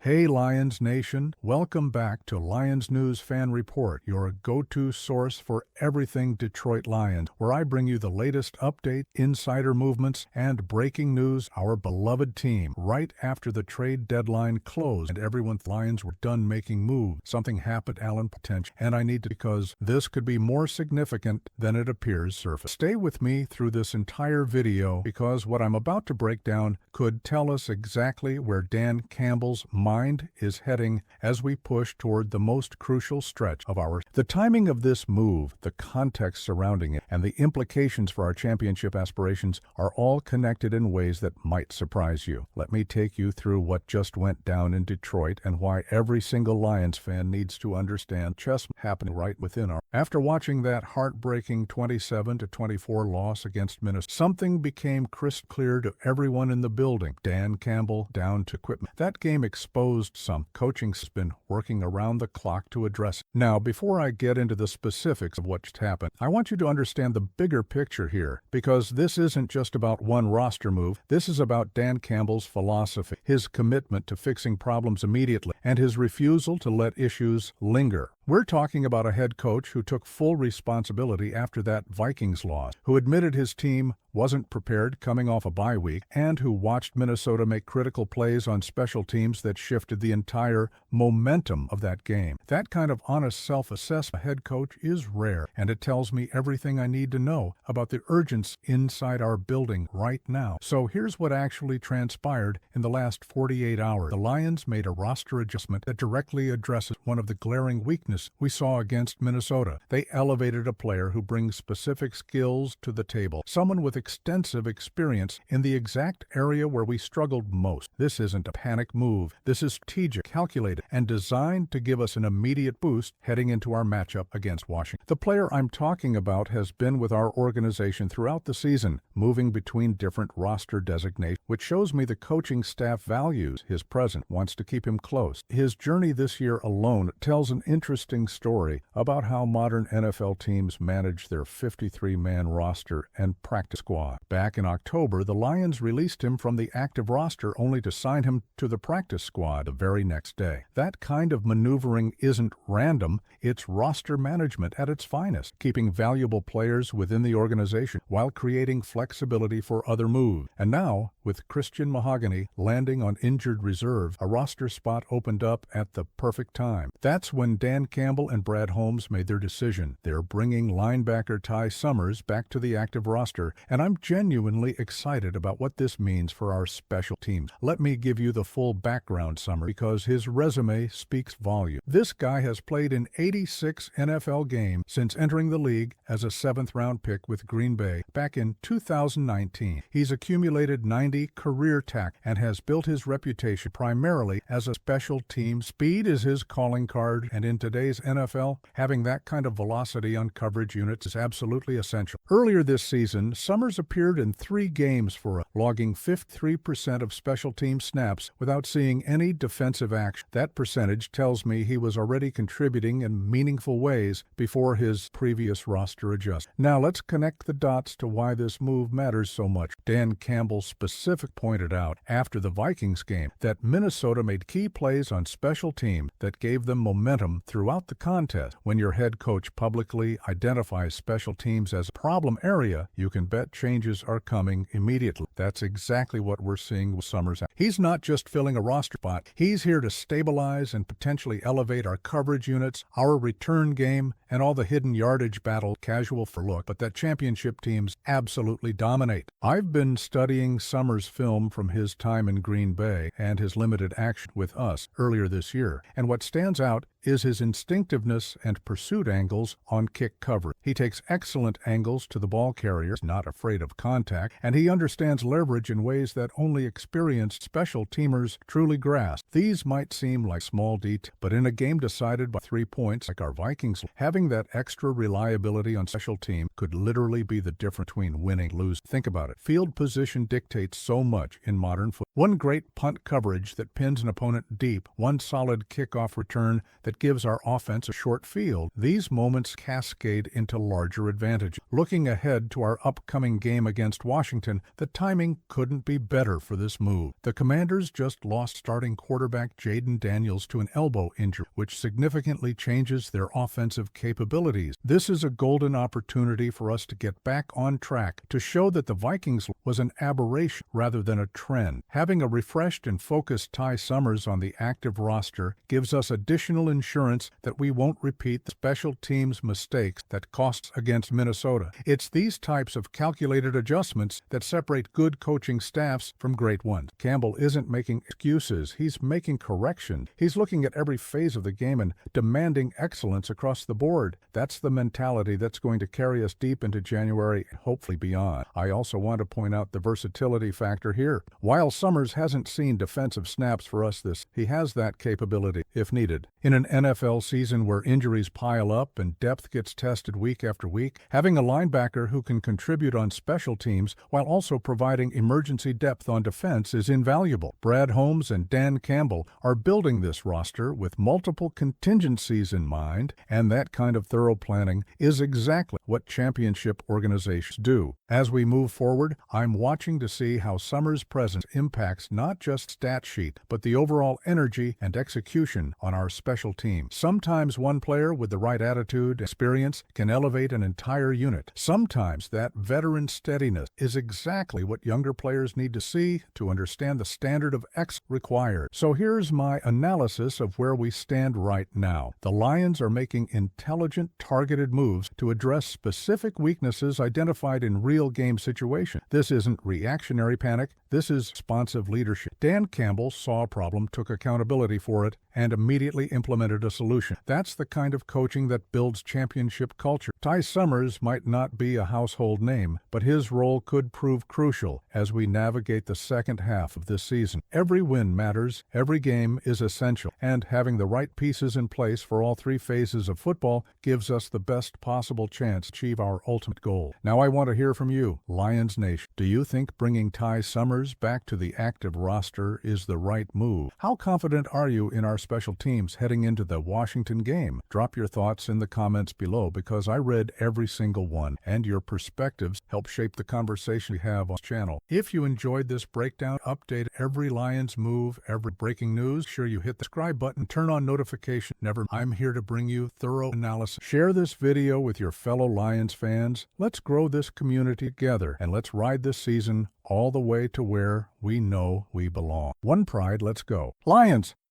Hey Lions Nation, welcome back to Lions News Fan Report, your go-to source for everything Detroit Lions, where I bring you the latest update, insider movements, and breaking news. Our beloved team, right after the trade deadline closed and everyone thought Lions were done making moves, something happened Allen potential, and I need to because this could be more significant than it appears surface. Stay with me through this entire video because what I'm about to break down could tell us exactly where Dan Campbell's mind is heading as we push toward the most crucial stretch of the timing of this move, the context surrounding it, and the implications for our championship aspirations are all connected in ways that might surprise you. Let me take you through what just went down in Detroit and why every single Lions fan needs to understand just happening right within our. After watching that heartbreaking 27-24 loss against Minnesota, something became crystal clear to everyone in the building. Dan Campbell down to equipment. That game exposed some coaching has been working around the clock to address it. Now, before I get into the specifics of what happened, I want you to understand the bigger picture here, because this isn't just about one roster move. This is about Dan Campbell's philosophy, his commitment to fixing problems immediately, and his refusal to let issues linger. We're talking about a head coach who took full responsibility after that Vikings loss, who admitted his team wasn't prepared coming off a bye week, and who watched Minnesota make critical plays on special teams that shifted the entire momentum of that game. That kind of honest self-assessment head coach is rare, and it tells me everything I need to know about the urgency inside our building right now. So here's what actually transpired in the last 48 hours. The Lions made a roster adjustment that directly addresses one of the glaring weaknesses we saw against Minnesota. They elevated a player who brings specific skills to the table, someone with extensive experience in the exact area where we struggled most. This isn't a panic move. This is strategic, calculated, and designed to give us an immediate boost heading into our matchup against Washington. The player I'm talking about has been with our organization throughout the season, moving between different roster designations, which shows me the coaching staff values his presence, wants to keep him close. His journey this year alone tells an interesting story about how modern NFL teams manage their 53-man roster and practice squad. Back in October, the Lions released him from the active roster only to sign him to the practice squad the very next day. That kind of maneuvering isn't random, it's roster management at its finest, keeping valuable players within the organization while creating flexibility for other moves. And now, with Christian Mahogany landing on injured reserve, a roster spot opened up at the perfect time. That's when Dan Campbell and Brad Holmes made their decision. They're bringing linebacker Ty Summers back to the active roster, and I'm genuinely excited about what this means for our special teams. Let me give you the full background summary because his resume speaks volume. This guy has played in 86 NFL games since entering the league as a 7th-round pick with Green Bay back in 2019. He's accumulated 90 career tackles and has built his reputation primarily as a special team. Speed is his calling card, and in today's NFL, having that kind of velocity on coverage units is absolutely essential. Earlier this season, Summers appeared in 3 games for logging 53% of special team snaps without seeing any defensive action. That percentage tells me he was already contributing in meaningful ways before his previous roster adjustment. Now let's connect the dots to why this move matters so much. Dan Campbell specifically pointed out after the Vikings game that Minnesota made key plays on special teams that gave them momentum throughout the contest. When your head coach publicly identifies special teams as a problem area, you can bet changes are coming immediately. That's exactly what we're seeing with Summers. He's not just filling a roster spot. He's here to stabilize and potentially elevate our coverage units, our return game, and all the hidden yardage battle casual for look, but that championship teams absolutely dominate. I've been studying Summers' film from his time in Green Bay and his limited action with us earlier this year, and what stands out is his instinctiveness and pursuit angles on kick coverage. He takes excellent angles to the ball carriers, not afraid of contact, and he understands leverage in ways that only experienced special teamers truly grasp. These might seem like small details, but in a game decided by 3 points like our Vikings, having that extra reliability on special team could literally be the difference between winning and losing. Think about it. Field position dictates so much in modern football. One great punt coverage that pins an opponent deep, one solid kickoff return that gives our offense a short field, these moments cascade into larger advantage. Looking ahead to our upcoming game against Washington, the timing couldn't be better for this move. The Commanders just lost starting quarterback Jaden Daniels to an elbow injury, which significantly changes their offensive capabilities. This is a golden opportunity for us to get back on track, to show that the Vikings was an aberration rather than a trend. Having a refreshed and focused Ty Summers on the active roster gives us additional insurance that we won't repeat the special teams mistakes that cost against Minnesota. It's these types of calculated adjustments that separate good coaching staffs from great ones. Campbell isn't making excuses, he's making corrections. He's looking at every phase of the game and demanding excellence across the board. That's the mentality that's going to carry us deep into January and hopefully beyond. I also want to point out the versatility factor here. While Summers hasn't seen defensive snaps for us he has that capability if needed. In an NFL season where injuries pile up and depth gets tested week after week, having a linebacker who can contribute on special teams while also providing emergency depth on defense is invaluable. Brad Holmes and Dan Campbell are building this roster with multiple contingencies in mind, and that kind of thorough planning is exactly what championship organizations do. As we move forward, I'm watching to see how Summers' presence impacts not just stat sheet, but the overall energy and execution on our special team. Sometimes one player with the right attitude and experience can elevate an entire unit. Sometimes that veteran steadiness is exactly what younger players need to see to understand the standard of excellence required. So here's my analysis of where we stand right now. The Lions are making intelligent, targeted moves to address specific weaknesses identified in real game situations. This isn't reactionary panic. This is responsive leadership. Dan Campbell saw a problem, took accountability for it, and immediately implemented a solution. That's the kind of coaching that builds championship culture. Ty Summers might not be a household name, but his role could prove crucial as we navigate the second half of this season. Every win matters, every game is essential, and having the right pieces in place for all three phases of football gives us the best possible chance to achieve our ultimate goal. Now I want to hear from you, Lions Nation. Do you think bringing Ty Summers back to the active roster is the right move? How confident are you in our special teams heading into the Washington game? Drop your thoughts in the comments below because I read every single one, and your perspectives help shape the conversation we have on this channel. If you enjoyed this breakdown, update every Lions move, every breaking news, sure you hit the subscribe button, turn on notification. I'm here to bring you thorough analysis. Share this video with your fellow Lions fans. Let's grow this community together, and let's ride this season all the way to where we know we belong. One pride, let's go. Lions!